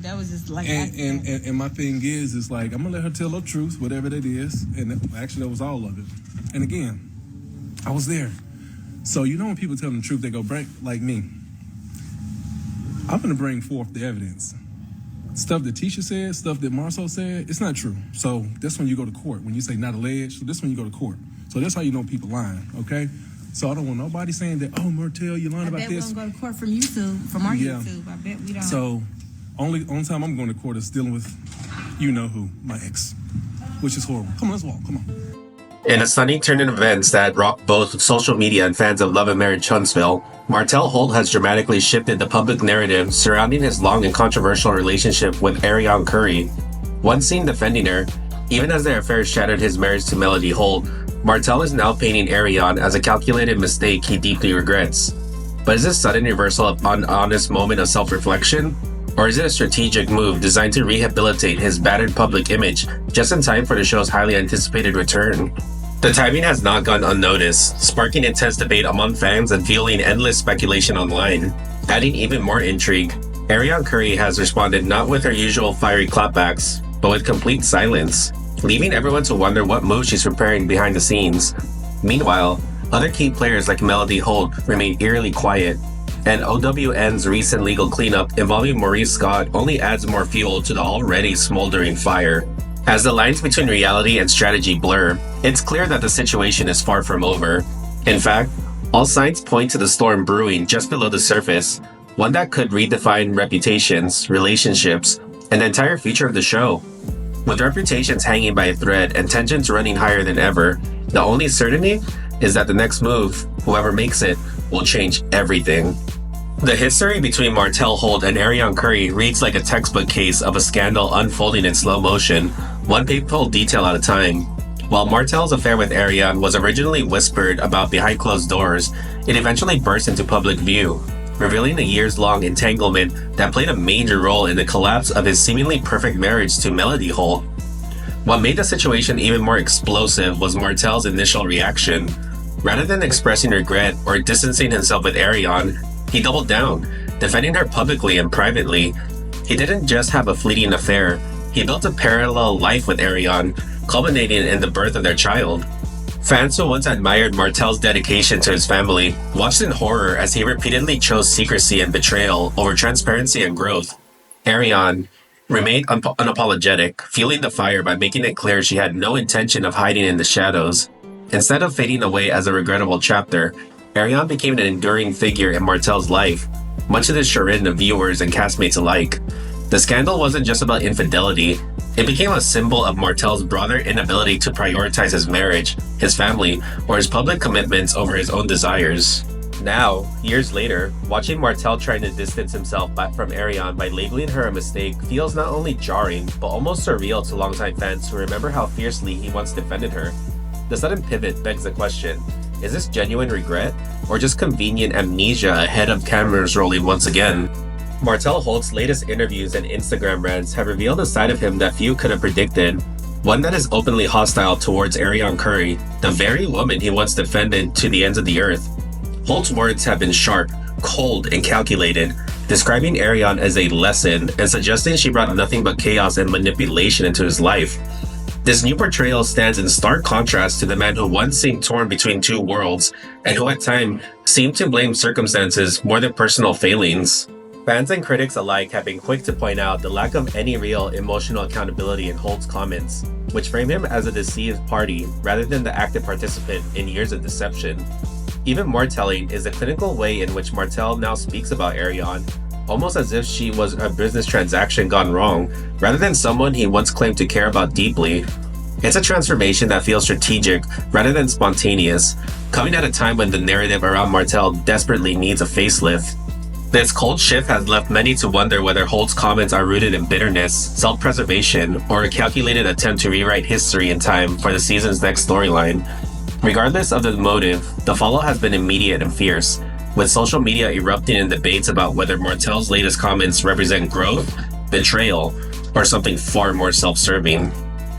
that was just like... And my thing is like, I'm going to let her tell her truth, whatever that is. And actually, that was all of it. And again, I was there. So, you know when people tell the truth, they go, like me. I'm going to bring forth the evidence. Stuff that Tisha said, stuff that Marceau said, it's not true. So that's when you go to court. When you say not alleged, so this when you go to court. So that's how you know people lying, okay? So I don't want nobody saying that, oh, Martell, you lying about this. I bet we don't go to court from YouTube, from our YouTube. I bet we don't. So only time I'm going to court is dealing with you know who, my ex, which is horrible. Come on, let's walk, come on. In a stunning turn in events that rocked both social media and fans of Love and Marriage Huntsville, Martell Holt has dramatically shifted the public narrative surrounding his long and controversial relationship with Arion Curry. Once seen defending her, even as their affair shattered his marriage to Melody Holt, Martell is now painting Arion as a calculated mistake he deeply regrets. But is this sudden reversal an honest moment of self-reflection? Or is it a strategic move designed to rehabilitate his battered public image just in time for the show's highly anticipated return? The timing has not gone unnoticed, sparking intense debate among fans and fueling endless speculation online. Adding even more intrigue, Arion Curry has responded not with her usual fiery clapbacks, but with complete silence, leaving everyone to wonder what move she's preparing behind the scenes. Meanwhile, other key players like Melody Holt remain eerily quiet, and OWN's recent legal cleanup involving Maurice Scott only adds more fuel to the already smoldering fire. As the lines between reality and strategy blur, it's clear that the situation is far from over. In fact, all signs point to the storm brewing just below the surface, one that could redefine reputations, relationships, and the entire future of the show. With reputations hanging by a thread and tensions running higher than ever, the only certainty is that the next move, whoever makes it, will change everything. The history between Martell Holt and Arion Curry reads like a textbook case of a scandal unfolding in slow motion, one painful detail at a time. While Martell's affair with Arion was originally whispered about behind closed doors, it eventually burst into public view, revealing a years-long entanglement that played a major role in the collapse of his seemingly perfect marriage to Melody Holt. What made the situation even more explosive was Martell's initial reaction. Rather than expressing regret or distancing himself with Arion, he doubled down, defending her publicly and privately. He didn't just have a fleeting affair, he built a parallel life with Arion, culminating in the birth of their child. Fans who once admired Martell's dedication to his family watched in horror as he repeatedly chose secrecy and betrayal over transparency and growth. Arion remained unapologetic, fueling the fire by making it clear she had no intention of hiding in the shadows. Instead of fading away as a regrettable chapter, Arion became an enduring figure in Martell's life, much to the chagrin of viewers and castmates alike. The scandal wasn't just about infidelity, it became a symbol of Martell's broader inability to prioritize his marriage, his family, or his public commitments over his own desires. Now, years later, watching Martell trying to distance himself from Arion by labeling her a mistake feels not only jarring, but almost surreal to longtime fans who remember how fiercely he once defended her. The sudden pivot begs the question, is this genuine regret, or just convenient amnesia ahead of cameras rolling once again? Martell Holt's latest interviews and Instagram rants have revealed a side of him that few could have predicted, one that is openly hostile towards Arion Curry, the very woman he once defended to the ends of the earth. Holt's words have been sharp, cold, and calculated, describing Arion as a lesson and suggesting she brought nothing but chaos and manipulation into his life. This new portrayal stands in stark contrast to the man who once seemed torn between two worlds and who at times seemed to blame circumstances more than personal failings. Fans and critics alike have been quick to point out the lack of any real emotional accountability in Holt's comments, which frame him as a deceived party rather than the active participant in years of deception. Even more telling is the clinical way in which Martell now speaks about Arion, almost as if she was a business transaction gone wrong, rather than someone he once claimed to care about deeply. It's a transformation that feels strategic rather than spontaneous, coming at a time when the narrative around Martell desperately needs a facelift. This cold shift has left many to wonder whether Holt's comments are rooted in bitterness, self-preservation, or a calculated attempt to rewrite history in time for the season's next storyline. Regardless of the motive, the fallout has been immediate and fierce, with social media erupting in debates about whether Martell's latest comments represent growth, betrayal, or something far more self-serving.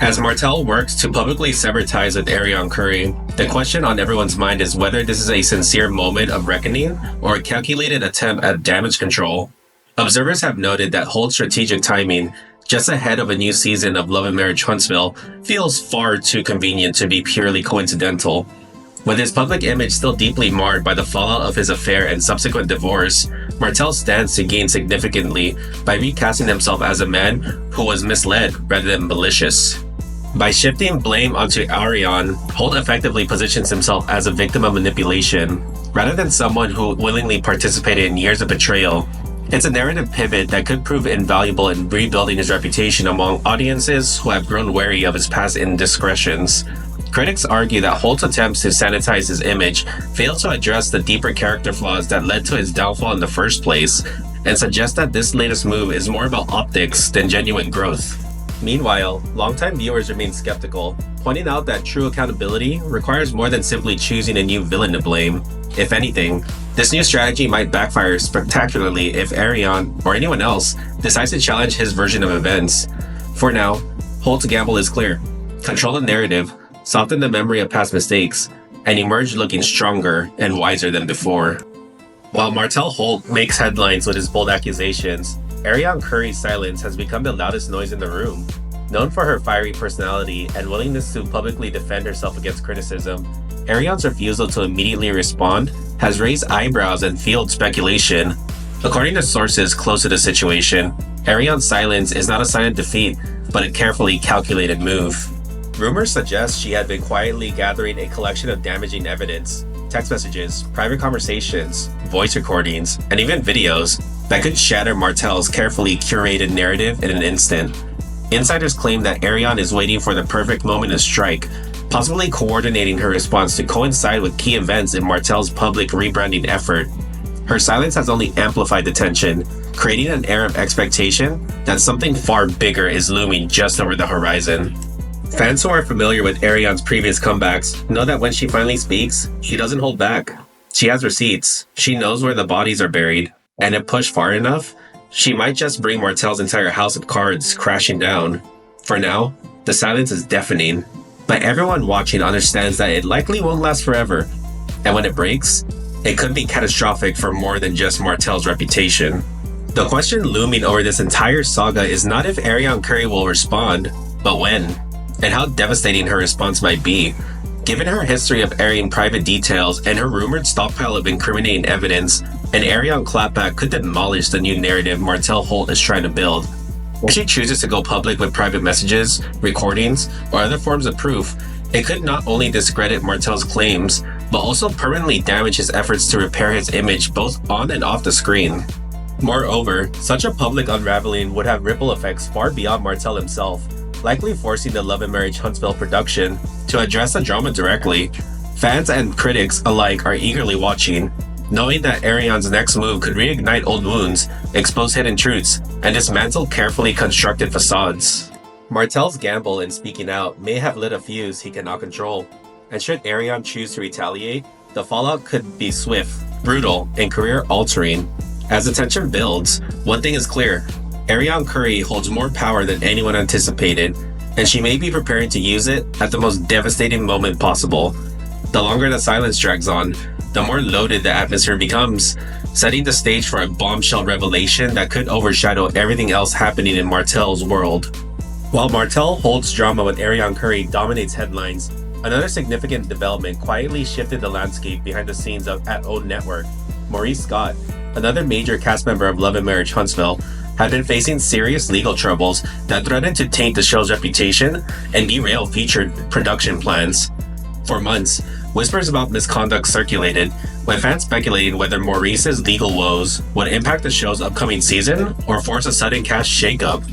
As Martell works to publicly sever ties with Arion Curry, the question on everyone's mind is whether this is a sincere moment of reckoning or a calculated attempt at damage control. Observers have noted that Holt's strategic timing, just ahead of a new season of Love and Marriage Huntsville, feels far too convenient to be purely coincidental. With his public image still deeply marred by the fallout of his affair and subsequent divorce, Martell stands to gain significantly by recasting himself as a man who was misled rather than malicious. By shifting blame onto Arion, Holt effectively positions himself as a victim of manipulation, rather than someone who willingly participated in years of betrayal. It's a narrative pivot that could prove invaluable in rebuilding his reputation among audiences who have grown wary of his past indiscretions. Critics argue that Holt's attempts to sanitize his image fail to address the deeper character flaws that led to his downfall in the first place, and suggest that this latest move is more about optics than genuine growth. Meanwhile, longtime viewers remain skeptical, pointing out that true accountability requires more than simply choosing a new villain to blame. If anything, this new strategy might backfire spectacularly if Arion, or anyone else, decides to challenge his version of events. For now, Holt's gamble is clear: control the narrative, soften the memory of past mistakes, and emerge looking stronger and wiser than before. While Martell Holt makes headlines with his bold accusations, Arion Curry's silence has become the loudest noise in the room. Known for her fiery personality and willingness to publicly defend herself against criticism, Arion's refusal to immediately respond has raised eyebrows and fueled speculation. According to sources close to the situation, Arion's silence is not a sign of defeat, but a carefully calculated move. Rumors suggest she had been quietly gathering a collection of damaging evidence, text messages, private conversations, voice recordings, and even videos that could shatter Martell's carefully curated narrative in an instant. Insiders claim that Arion is waiting for the perfect moment to strike, possibly coordinating her response to coincide with key events in Martell's public rebranding effort. Her silence has only amplified the tension, creating an air of expectation that something far bigger is looming just over the horizon. Fans who are familiar with Arion's previous comebacks know that when she finally speaks, she doesn't hold back. She has receipts, she knows where the bodies are buried, and if pushed far enough, she might just bring Martell's entire house of cards crashing down. For now, the silence is deafening, but everyone watching understands that it likely won't last forever, and when it breaks, it could be catastrophic for more than just Martell's reputation. The question looming over this entire saga is not if Arion Curry will respond, but when, and how devastating her response might be. Given her history of airing private details and her rumored stockpile of incriminating evidence, an Arion clapback could demolish the new narrative Martell Holt is trying to build. If she chooses to go public with private messages, recordings, or other forms of proof, it could not only discredit Martell's claims, but also permanently damage his efforts to repair his image both on and off the screen. Moreover, such a public unraveling would have ripple effects far beyond Martell himself, likely forcing the Love and Marriage Huntsville production to address the drama directly. Fans and critics alike are eagerly watching, knowing that Arion's next move could reignite old wounds, expose hidden truths, and dismantle carefully constructed facades. Martell's gamble in speaking out may have lit a fuse he cannot control, and should Arion choose to retaliate, the fallout could be swift, brutal, and career-altering. As the tension builds, one thing is clear: Arion Curry holds more power than anyone anticipated, and she may be preparing to use it at the most devastating moment possible. The longer the silence drags on, the more loaded the atmosphere becomes, setting the stage for a bombshell revelation that could overshadow everything else happening in Martell's world. While Martell Holt's drama with Arion Curry dominates headlines, another significant development quietly shifted the landscape behind the scenes at OWN Network. Maurice Scott, another major cast member of Love and Marriage Huntsville, had been facing serious legal troubles that threatened to taint the show's reputation and derail featured production plans. For months, whispers about misconduct circulated, with fans speculating whether Maurice's legal woes would impact the show's upcoming season or force a sudden cast shakeup.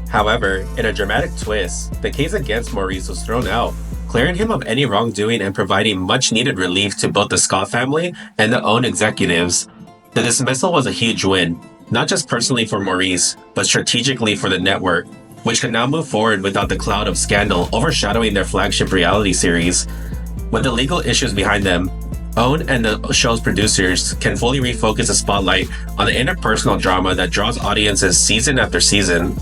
However, in a dramatic twist, the case against Maurice was thrown out, clearing him of any wrongdoing and providing much-needed relief to both the Scott family and the OWN executives. The dismissal was a huge win, not just personally for Maurice, but strategically for the network, which could now move forward without the cloud of scandal overshadowing their flagship reality series. With the legal issues behind them, OWN and the show's producers can fully refocus the spotlight on the interpersonal drama that draws audiences season after season.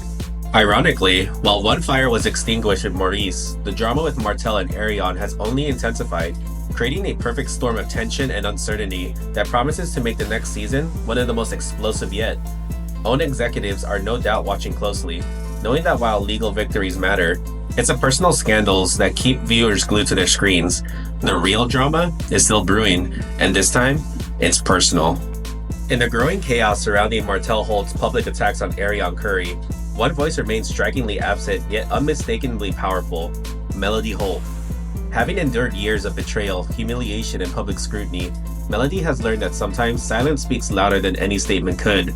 Ironically, while one fire was extinguished with Maurice, the drama with Martell and Arion has only intensified, creating a perfect storm of tension and uncertainty that promises to make the next season one of the most explosive yet. OWN executives are no doubt watching closely, knowing that while legal victories matter, it's the personal scandals that keep viewers glued to their screens. The real drama is still brewing, and this time, it's personal. In the growing chaos surrounding Martell Holt's public attacks on Arion Curry, one voice remains strikingly absent yet unmistakably powerful: Melody Holt. Having endured years of betrayal, humiliation, and public scrutiny, Melody has learned that sometimes silence speaks louder than any statement could.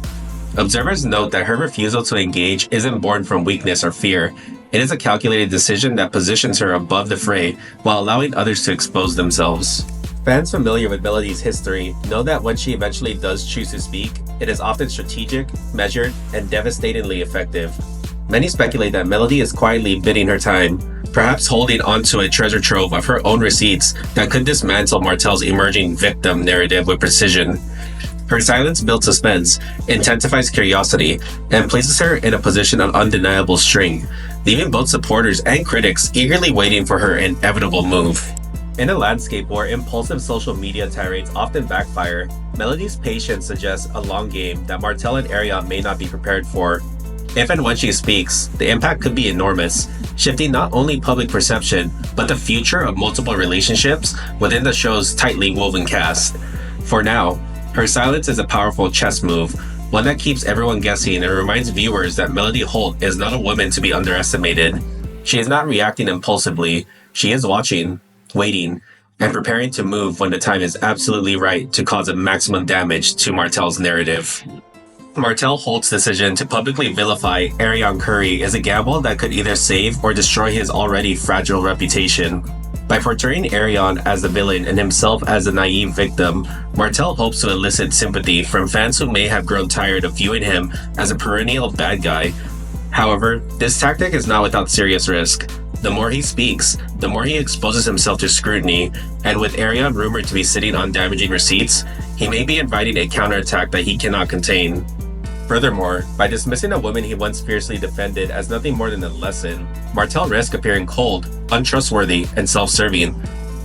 Observers note that her refusal to engage isn't born from weakness or fear. It is a calculated decision that positions her above the fray while allowing others to expose themselves. Fans familiar with Melody's history know that when she eventually does choose to speak, it is often strategic, measured, and devastatingly effective. Many speculate that Melody is quietly biding her time, perhaps holding onto a treasure trove of her own receipts that could dismantle Martell's emerging victim narrative with precision. Her silence builds suspense, intensifies curiosity, and places her in a position of undeniable strength, leaving both supporters and critics eagerly waiting for her inevitable move. In a landscape where impulsive social media tirades often backfire, Melody's patience suggests a long game that Martell and Arion may not be prepared for. If and when she speaks, the impact could be enormous, shifting not only public perception, but the future of multiple relationships within the show's tightly woven cast. For now, her silence is a powerful chess move, one that keeps everyone guessing and reminds viewers that Melody Holt is not a woman to be underestimated. She is not reacting impulsively, she is watching, waiting, and preparing to move when the time is absolutely right to cause a maximum damage to Martell's narrative. Martell Holt's decision to publicly vilify Arion Curry is a gamble that could either save or destroy his already fragile reputation. By portraying Arion as the villain and himself as the naive victim, Martell hopes to elicit sympathy from fans who may have grown tired of viewing him as a perennial bad guy. However, this tactic is not without serious risk. The more he speaks, the more he exposes himself to scrutiny, and with Arion rumored to be sitting on damaging receipts, he may be inviting a counterattack that he cannot contain. Furthermore, by dismissing a woman he once fiercely defended as nothing more than a lesson, Martell risks appearing cold, untrustworthy, and self-serving.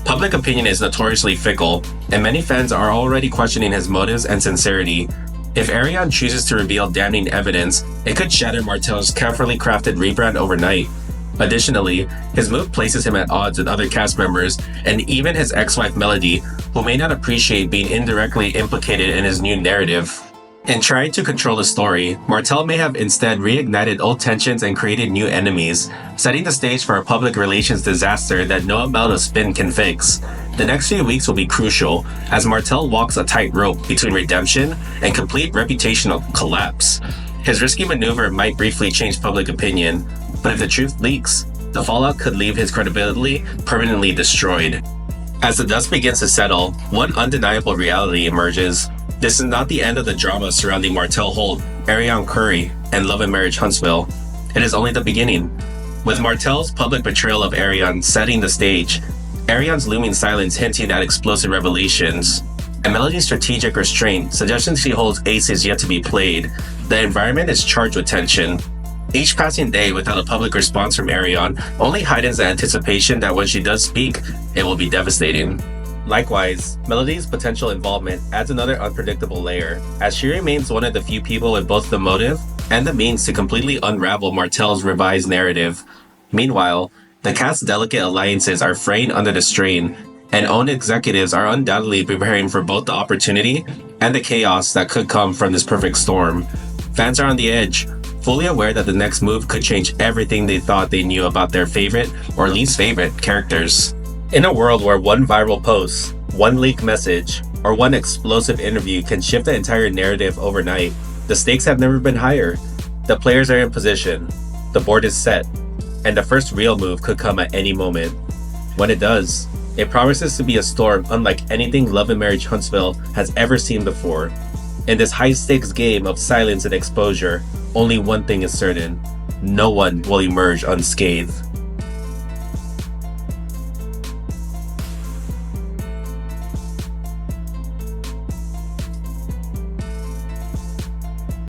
Public opinion is notoriously fickle, and many fans are already questioning his motives and sincerity. If Arion chooses to reveal damning evidence, it could shatter Martell's carefully crafted rebrand overnight. Additionally, his move places him at odds with other cast members and even his ex-wife Melody, who may not appreciate being indirectly implicated in his new narrative. In trying to control the story, Martell may have instead reignited old tensions and created new enemies, setting the stage for a public relations disaster that no amount of spin can fix. The next few weeks will be crucial, as Martell walks a tightrope between redemption and complete reputational collapse. His risky maneuver might briefly change public opinion, but if the truth leaks, the fallout could leave his credibility permanently destroyed. As the dust begins to settle, one undeniable reality emerges. This is not the end of the drama surrounding Martell Holt, Arion Curry, and Love and Marriage Huntsville. It is only the beginning. With Martell's public betrayal of Arion setting the stage, Arion's looming silence hinting at explosive revelations, and Melody's strategic restraint suggesting she holds aces yet to be played, the environment is charged with tension. Each passing day without a public response from Arion only heightens the anticipation that when she does speak, it will be devastating. Likewise, Melody's potential involvement adds another unpredictable layer, as she remains one of the few people with both the motive and the means to completely unravel Martell's revised narrative. Meanwhile, the cast's delicate alliances are fraying under the strain, and OWN executives are undoubtedly preparing for both the opportunity and the chaos that could come from this perfect storm. Fans are on the edge, fully aware that the next move could change everything they thought they knew about their favorite or least favorite characters. In a world where one viral post, one leaked message, or one explosive interview can shift the entire narrative overnight, the stakes have never been higher. The players are in position, the board is set, and the first real move could come at any moment. When it does, it promises to be a storm unlike anything Love and Marriage Huntsville has ever seen before. In this high-stakes game of silence and exposure, only one thing is certain: no one will emerge unscathed.